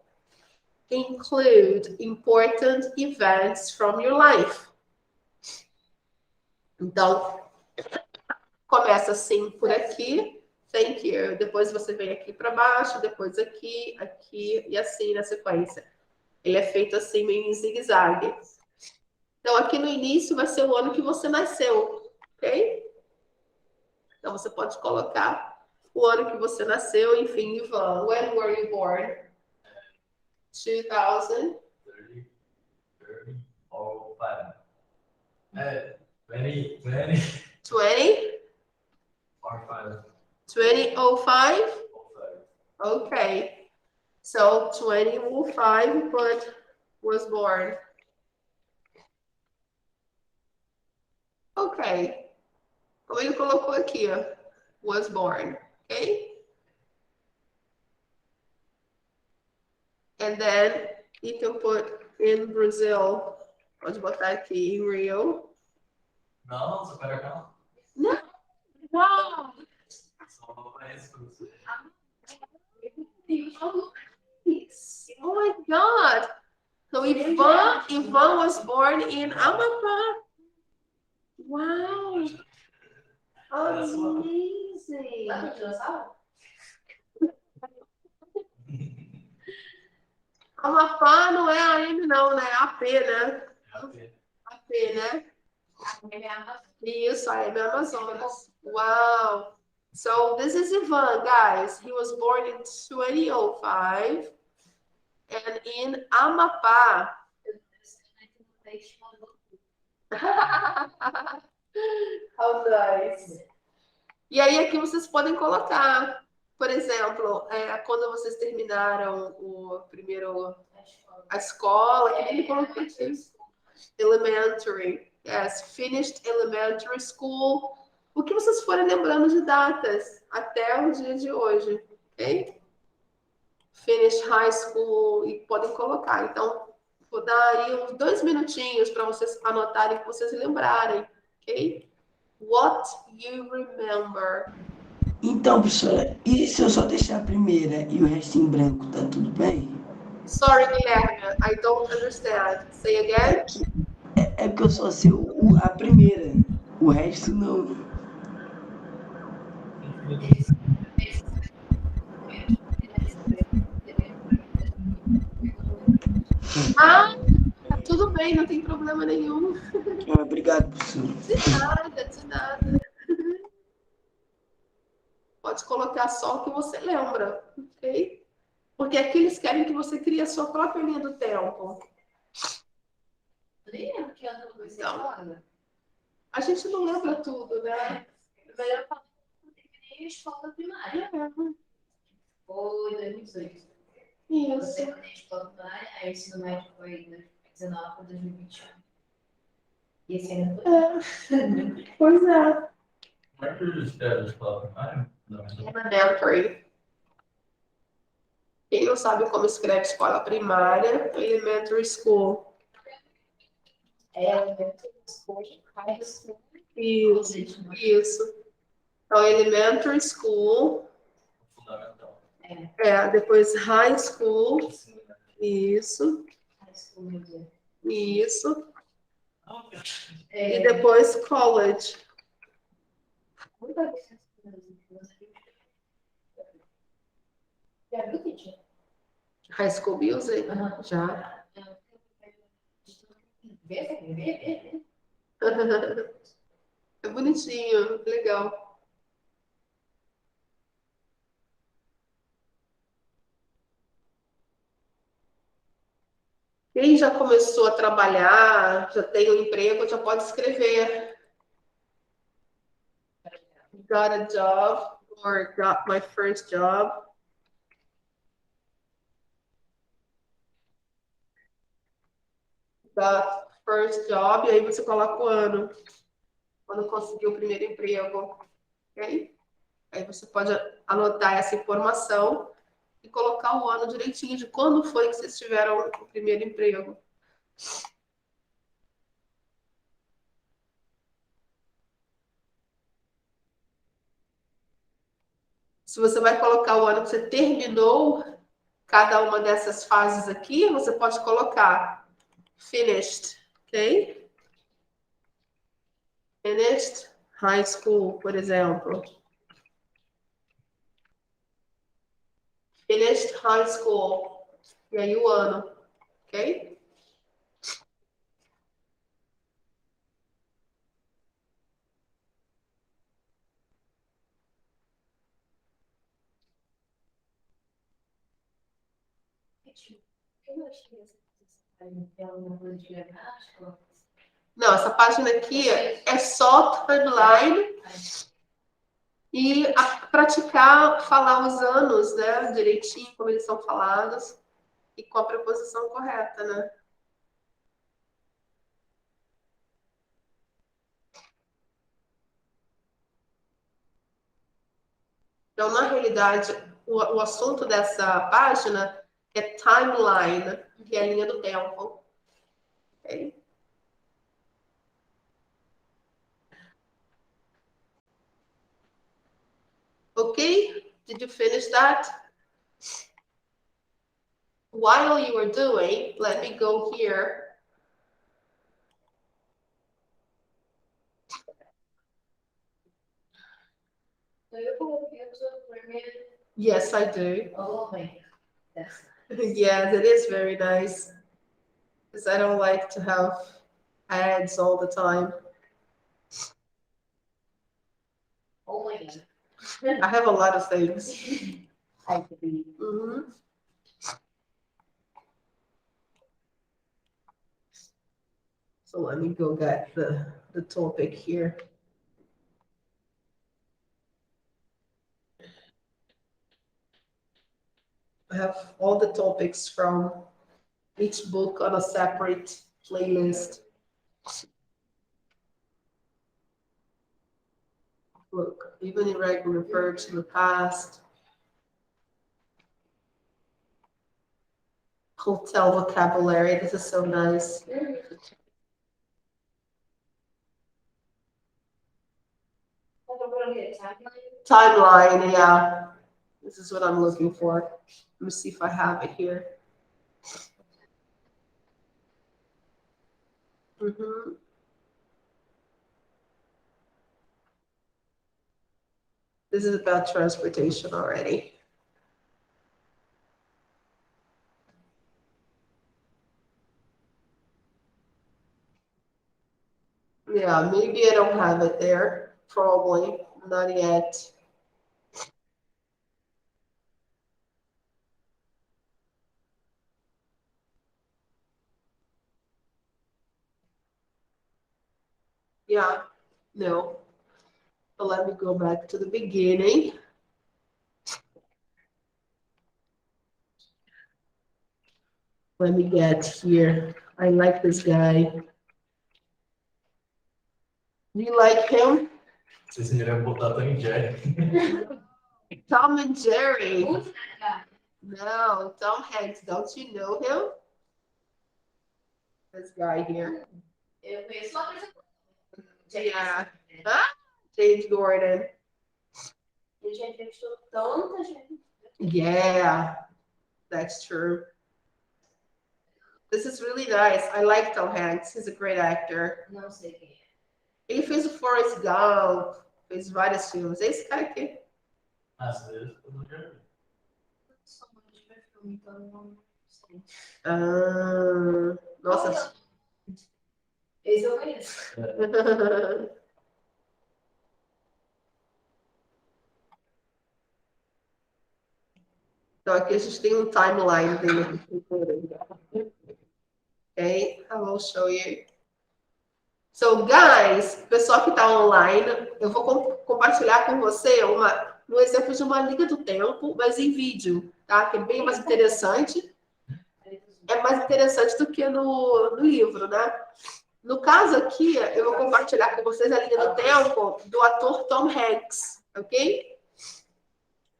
Include important events from your life. Então, começa assim por aqui. Thank you. Depois você vem aqui para baixo, depois aqui, aqui e assim na sequência. Ele é feito assim meio em zigue-zague. Então, aqui no início vai ser o ano que você nasceu, ok? Então, você pode colocar o ano que você nasceu, enfim, Ivan. When were you born? 2000. 30, 05. 20, 20? or 5. 2005? 05. Okay. So 2005, but was born. Ok. Como ele colocou aqui, ó. Was born. Ok? And then you can put in Brazil. Pode botar aqui em Rio. Não, você pode acabar. Não. Wow. Só não aparece pra você. Oh my God. So Ivan was born in Amapá. Wow. Amazing. Lá no dinossauro? Amapá não é AM não, né? AP, né? AP, né? Isso, AM Amazonas. Wow. So this is Ivan, guys. He was born in 2005 and in Amapá. How nice. E aí aqui vocês podem colocar, por exemplo, quando vocês terminaram o primeiro a escola, que ele colocou aqui. Elementary. Yes, finished elementary school. O que vocês forem lembrando de datas até o dia de hoje, ok? Finish high school e podem colocar. Então, vou dar aí uns 2 minutinhos para vocês anotarem, que vocês lembrarem, ok? What you remember. Então, professora, e se eu só deixar a primeira e o resto em branco, tá tudo bem? Sorry, Guilherme, I don't understand. Say again. É porque eu só sei a primeira, o resto não. Ah, tudo bem, não tem problema nenhum. Ah, obrigado, professora. De nada, de nada. Pode colocar só o que você lembra, ok? Porque aqui eles querem que você crie a sua própria linha do tempo. Nem lembro que ano você fala. A gente não lembra tudo, né? Melhor falar que eu terminei a escola primária. Foi em 2018. Eu Isso. terminei a escola primária, aí o ensino médio foi de 2019 para 2021. E esse ano foi. Pois é. Como é que eu escrevo a escola primária? Elementary. Quem não sabe como escreve escola primária, elementary school. Elementary school, high school. Isso, isso. Então, elementary school. Fundamental. Depois high school. Isso, High school, meu Deus. isso. E depois college. Já viu, teacher? High school music? Aham. Já. Vê. É bonitinho, legal. Quem já começou a trabalhar, já tem um emprego, já pode escrever. Got a job or got my first job. Got first job, e aí você coloca o ano. Quando conseguiu o primeiro emprego. Ok? Aí você pode anotar essa informação e colocar o ano direitinho de quando foi que vocês tiveram o primeiro emprego. Se você vai colocar o ano que você terminou cada uma dessas fases aqui, você pode colocar finished, ok? Finished high school, por exemplo. Finished high school. E aí o ano, ok? Eu achei essa página tem alguma coisa de gramática? Não, essa página aqui é só timeline e praticar falar os anos, né? Direitinho, como eles são falados, e com a preposição correta, né? Então, na realidade, o assunto dessa página é timeline, que é a linha do tempo. Ok? Okay? Did you finish that? While you were doing, let me go here. So eu coloquei a sua primeira. Yes, I do. Oh, my. That's Yes, it is very nice. Because I don't like to have ads all the time. oh my god. I have a lot of things. I believe. Mhm. So let me go get the topic here. I have all the topics from each book on a separate playlist. Look, even irregular verbs in the past. Hotel vocabulary, this is so nice. Timeline, yeah. This is what I'm looking for. Let me see if I have it here. Mhm. This is about transportation already. Yeah, maybe I don't have it there. Probably not yet. Yeah, no. But let me go back to the beginning. Let me get here. I like this guy. Do you like him? Vocês queriam botar Tom e Jerry. Tom and Jerry. Who's that guy? No, Tom Hanks. Don't you know him? This guy here. Eu conheço uma coisa. Yeah. Ah, James Gordon. Eu já entrevistou tanta gente. Yeah, that's true. This is really nice. I like Tom Hanks. He's a great actor. Não sei quem é. Ele fez o Forrest Gump, fez vários filmes. É esse cara aqui. Às vezes, eu não quero ver. Só muito de ver filme, então não sei. Ah, nossa. Esse eu conheço. Então aqui a gente tem um timeline dele. Okay, I will show you. So, guys, pessoal que está online, eu vou compartilhar com você um exemplo de uma linha do tempo, mas em vídeo, tá? Que é bem mais interessante. É mais interessante do que no livro, né? No caso aqui, eu vou compartilhar com vocês a linha do tempo do ator Tom Hanks, ok?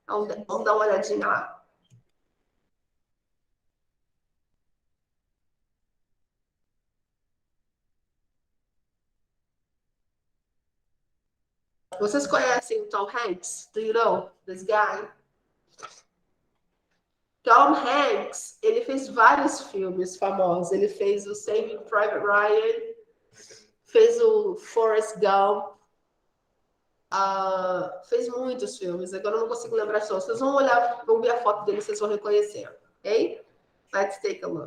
Vamos dar uma olhadinha lá. Vocês conhecem o Tom Hanks? Do you know this guy? Tom Hanks, ele fez vários filmes famosos. Ele fez o Saving Private Ryan, fez o Forrest Gump, fez muitos filmes. Agora eu não consigo lembrar só. Vocês vão olhar, vão ver a foto dele, vocês vão reconhecer, ok? Let's take a look.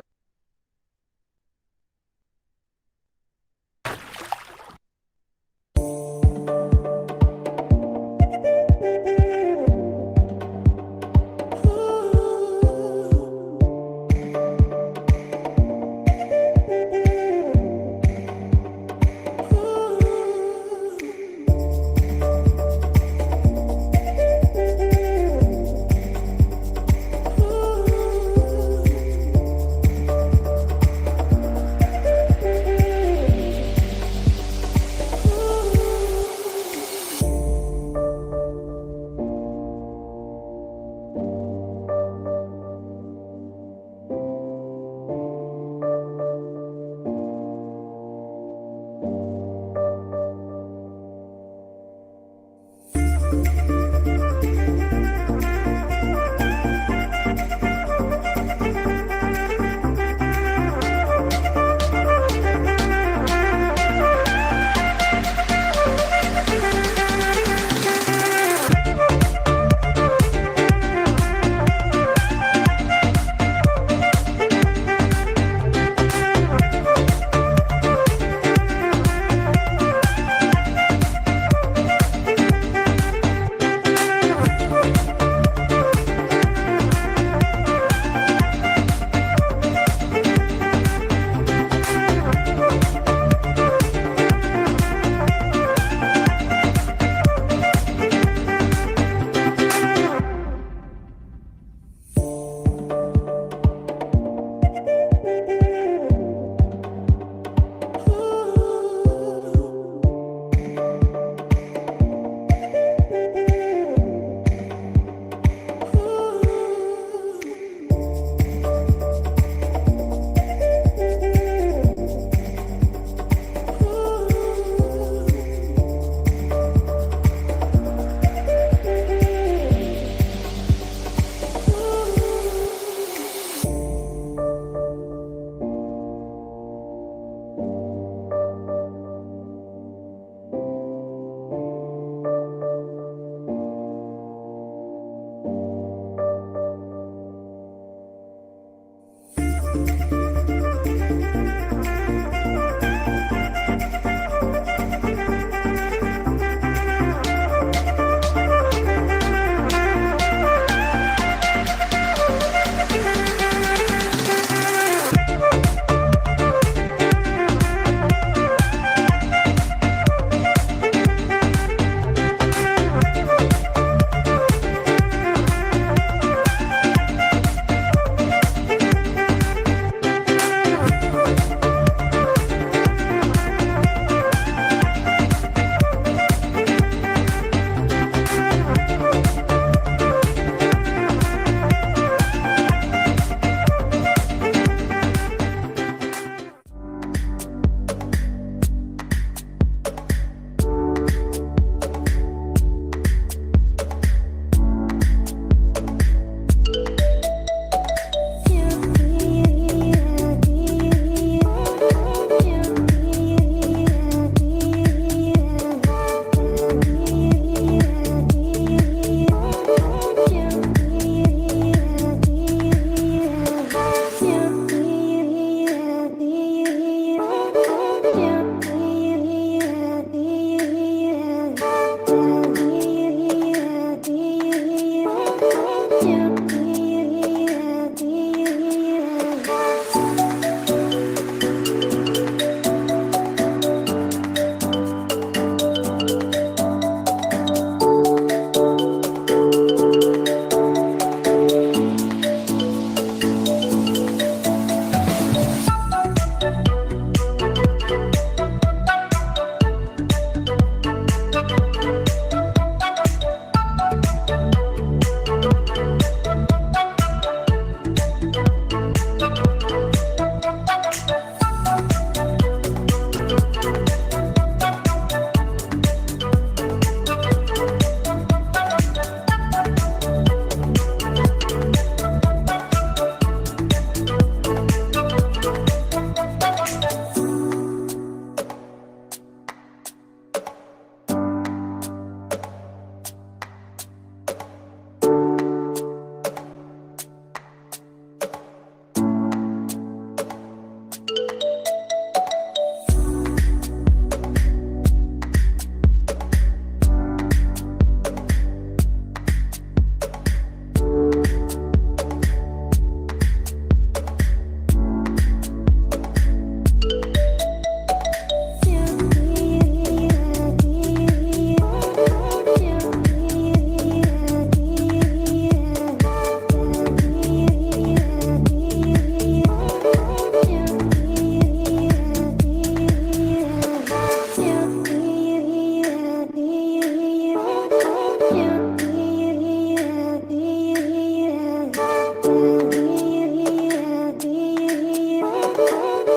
Oh,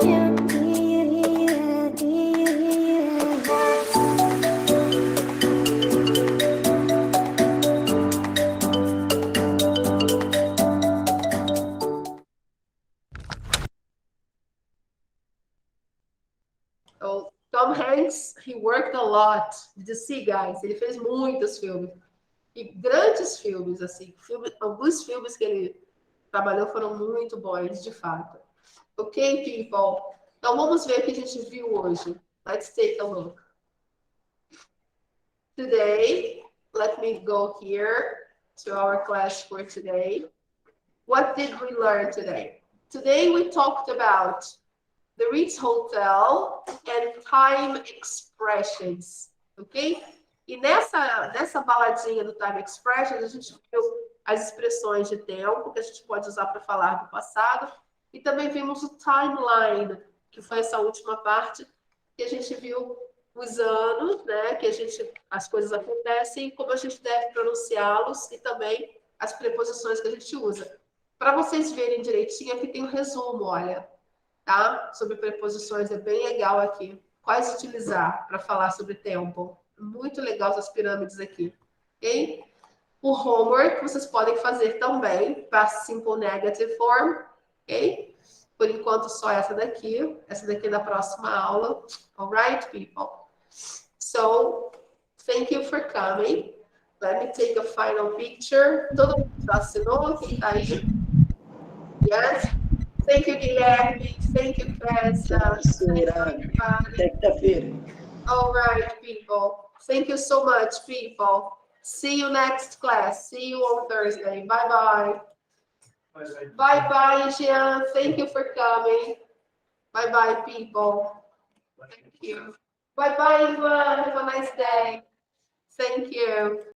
Tom Hanks, he worked a lot. Did you see, guys? Ele fez muitos filmes. E grandes filmes, assim. Alguns filmes que ele trabalhou foram muito bons, de fato. Ok, people? Então, vamos ver o que a gente viu hoje. Let's take a look. Today, let me go here to our class for today. What did we learn today? Today, we talked about the Ritz Hotel and time expressions, ok? E nessa baladinha do time expressions, a gente viu as expressões de tempo que a gente pode usar para falar do passado e também vimos o timeline, que foi essa última parte que a gente viu os anos, né? Que as coisas acontecem e como a gente deve pronunciá-los e também as preposições que a gente usa. Para vocês verem direitinho, aqui tem um resumo, olha. Tá? Sobre preposições, é bem legal aqui. Quais utilizar para falar sobre tempo? Muito legal essas pirâmides aqui. Ok? O homework vocês podem fazer também, past simple negative form. Ok? Por enquanto, só essa daqui. Essa daqui é da próxima aula. Alright, people? So, thank you for coming. Let me take a final picture. Todo mundo já assinou? Quem tá aí? Yes? Thank you, Guilherme. Thank you, Cressa. Sexta-feira. All right, people. Thank you so much, people. See you next class. See you on Thursday. Bye-bye. Bye-bye, Jean. Thank you for coming. Bye-bye, people. Thank you. Bye-bye, Ivan. Have a nice day. Thank you.